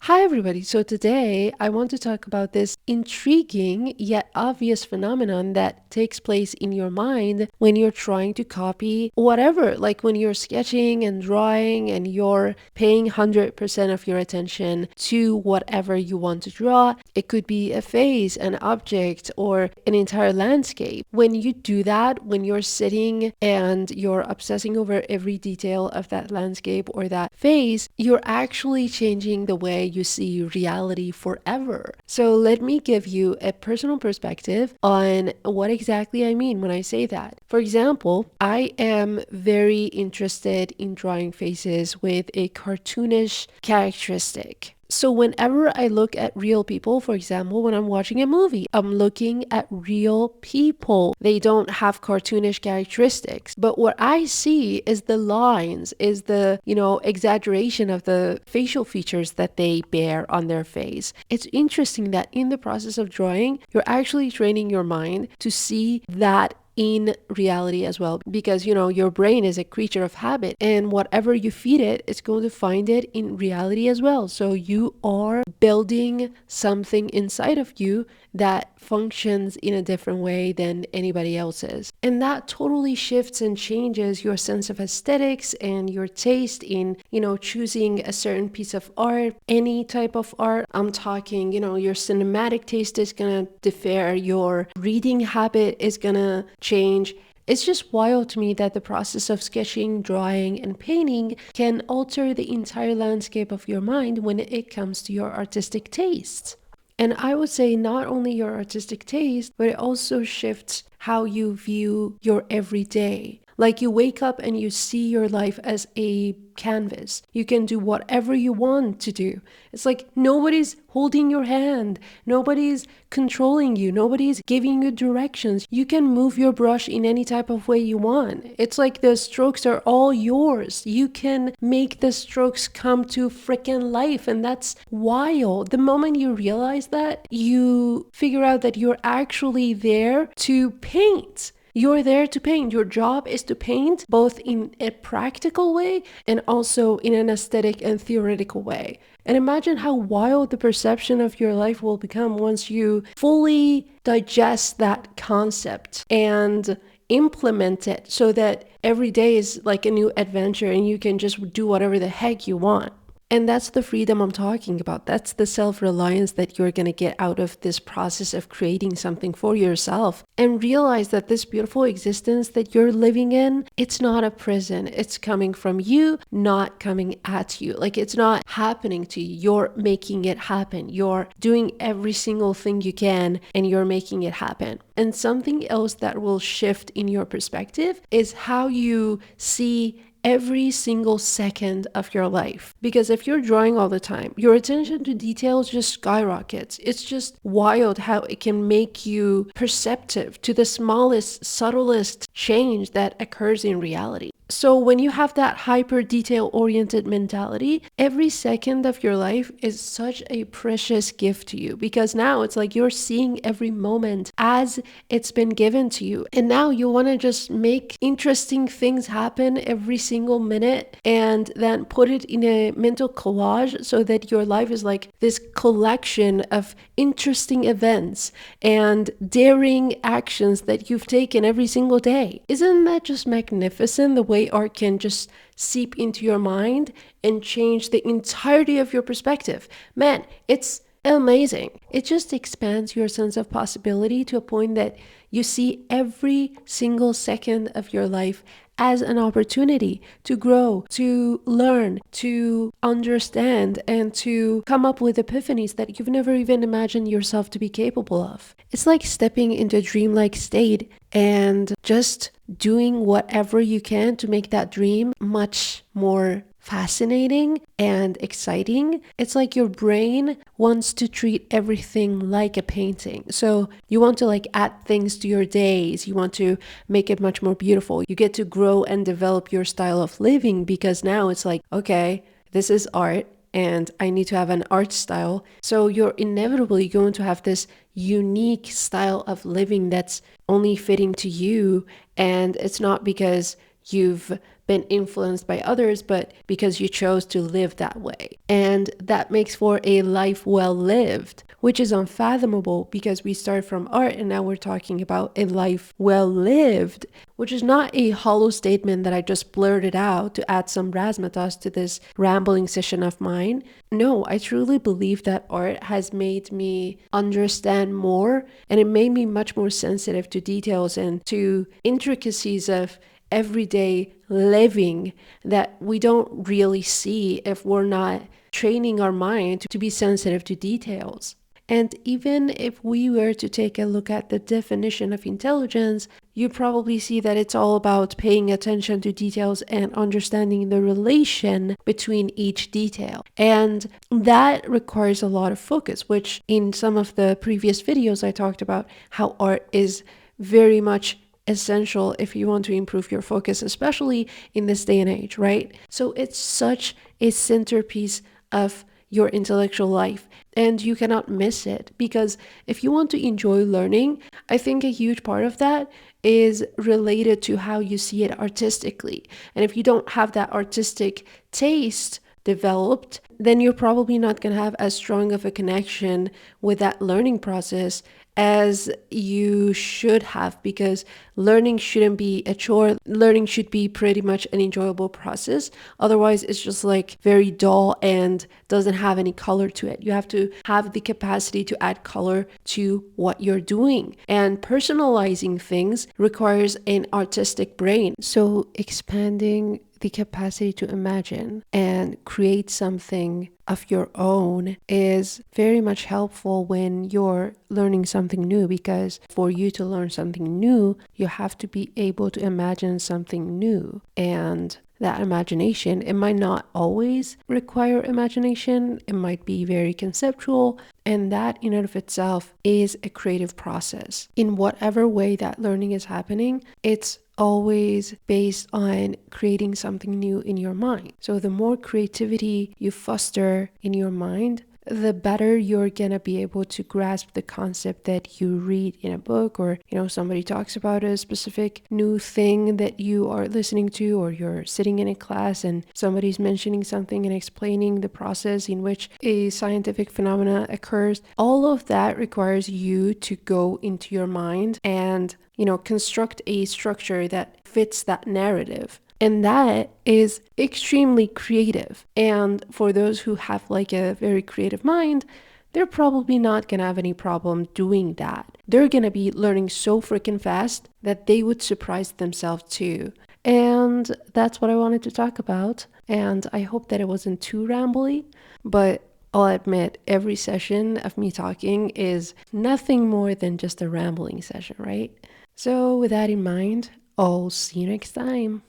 Hi, everybody. So, today I want to talk about this intriguing yet obvious phenomenon that takes place in your mind when you're trying to copy whatever, like when you're sketching and drawing and you're paying 100% of your attention to whatever you want to draw. It could be a face, an object, or an entire landscape. When you do that, when you're sitting and you're obsessing over every detail of that landscape or that face, you're actually changing the way you see reality forever. So let me give you a personal perspective on what exactly I mean when I say that. For example, I am very interested in drawing faces with a cartoonish characteristic. So whenever I look at real people, for example, when I'm watching a movie, I'm looking at real people. They don't have cartoonish characteristics. But what I see is the lines, is the, exaggeration of the facial features that they bear on their face. It's interesting that in the process of drawing, you're actually training your mind to see that in reality as well, because your brain is a creature of habit, and whatever you feed it, it's going to find it in reality as well. So you are building something inside of you that functions in a different way than anybody else's, and that totally shifts and changes your sense of aesthetics and your taste in choosing a certain piece of art, any type of art. I'm talking, your cinematic taste is gonna differ, your reading habit is gonna change. It's just wild to me that the process of sketching, drawing, and painting can alter the entire landscape of your mind when it comes to your artistic tastes. And I would say not only your artistic taste, but it also shifts how you view your everyday. Like you wake up and you see your life as a canvas. You can do whatever you want to do. It's like nobody's holding your hand. Nobody's controlling you. Nobody's giving you directions. You can move your brush in any type of way you want. It's like the strokes are all yours. You can make the strokes come to freaking life. And that's wild. The moment you realize that, you figure out that you're actually there to paint. You're there to paint. Your job is to paint both in a practical way and also in an aesthetic and theoretical way. And imagine how wild the perception of your life will become once you fully digest that concept and implement it so that every day is like a new adventure and you can just do whatever the heck you want. And that's the freedom I'm talking about. That's the self-reliance that you're going to get out of this process of creating something for yourself. And realize that this beautiful existence that you're living in, it's not a prison. It's coming from you, not coming at you. Like it's not happening to you. You're making it happen. You're doing every single thing you can and you're making it happen. And something else that will shift in your perspective is how you see every single second of your life. Because if you're drawing all the time, your attention to details just skyrockets. It's just wild how it can make you perceptive to the smallest, subtlest change that occurs in reality. So when you have that hyper detail oriented mentality, every second of your life is such a precious gift to you, because now it's like you're seeing every moment as it's been given to you. And now you want to just make interesting things happen every single minute and then put it in a mental collage so that your life is like this collection of interesting events and daring actions that you've taken every single day. Isn't that just magnificent, the way art can just seep into your mind and change the entirety of your perspective? Man, it's amazing. It just expands your sense of possibility to a point that you see every single second of your life as an opportunity to grow, to learn, to understand, and to come up with epiphanies that you've never even imagined yourself to be capable of. It's like stepping into a dreamlike state and just doing whatever you can to make that dream much more fascinating and exciting. It's like your brain wants to treat everything like a painting. So you want to like add things to your days. You want to make it much more beautiful. You get to grow and develop your style of living, because now it's like, okay, this is art and I need to have an art style. So you're inevitably going to have this unique style of living that's only fitting to you. And it's not because you've been influenced by others, but because you chose to live that way. And that makes for a life well lived, which is unfathomable because we start from art and now we're talking about a life well lived, which is not a hollow statement that I just blurted out to add some razzmatazz to this rambling session of mine. No, I truly believe that art has made me understand more, and it made me much more sensitive to details and to intricacies of everyday living that we don't really see if we're not training our mind to be sensitive to details. And even if we were to take a look at the definition of intelligence, you probably see that it's all about paying attention to details and understanding the relation between each detail. And that requires a lot of focus, which in some of the previous videos I talked about how art is very much essential if you want to improve your focus, especially in this day and age, right? So it's such a centerpiece of your intellectual life, and you cannot miss it, because if you want to enjoy learning, I think a huge part of that is related to how you see it artistically. And if you don't have that artistic taste developed, then you're probably not going to have as strong of a connection with that learning process as you should have, because learning shouldn't be a chore. Learning should be pretty much an enjoyable process. Otherwise, it's just like very dull and doesn't have any color to it. You have to have the capacity to add color to what you're doing. And personalizing things requires an artistic brain. So expanding the capacity to imagine and create something of your own is very much helpful when you're learning something new, because for you to learn something new, you have to be able to imagine something new. And that imagination, it might not always require imagination, it might be very conceptual, and that in and of itself is a creative process. In whatever way that learning is happening, it's always based on creating something new in your mind. So the more creativity you foster in your mind, the better you're gonna be able to grasp the concept that you read in a book, or somebody talks about a specific new thing that you are listening to, or you're sitting in a class and somebody's mentioning something and explaining the process in which a scientific phenomena occurs. All of that requires you to go into your mind and construct a structure that fits that narrative. And that is extremely creative. And for those who have like a very creative mind, they're probably not going to have any problem doing that. They're going to be learning so freaking fast that they would surprise themselves too. And that's what I wanted to talk about. And I hope that it wasn't too rambly, but I'll admit every session of me talking is nothing more than just a rambling session, right? So with that in mind, I'll see you next time.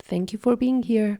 Thank you for being here.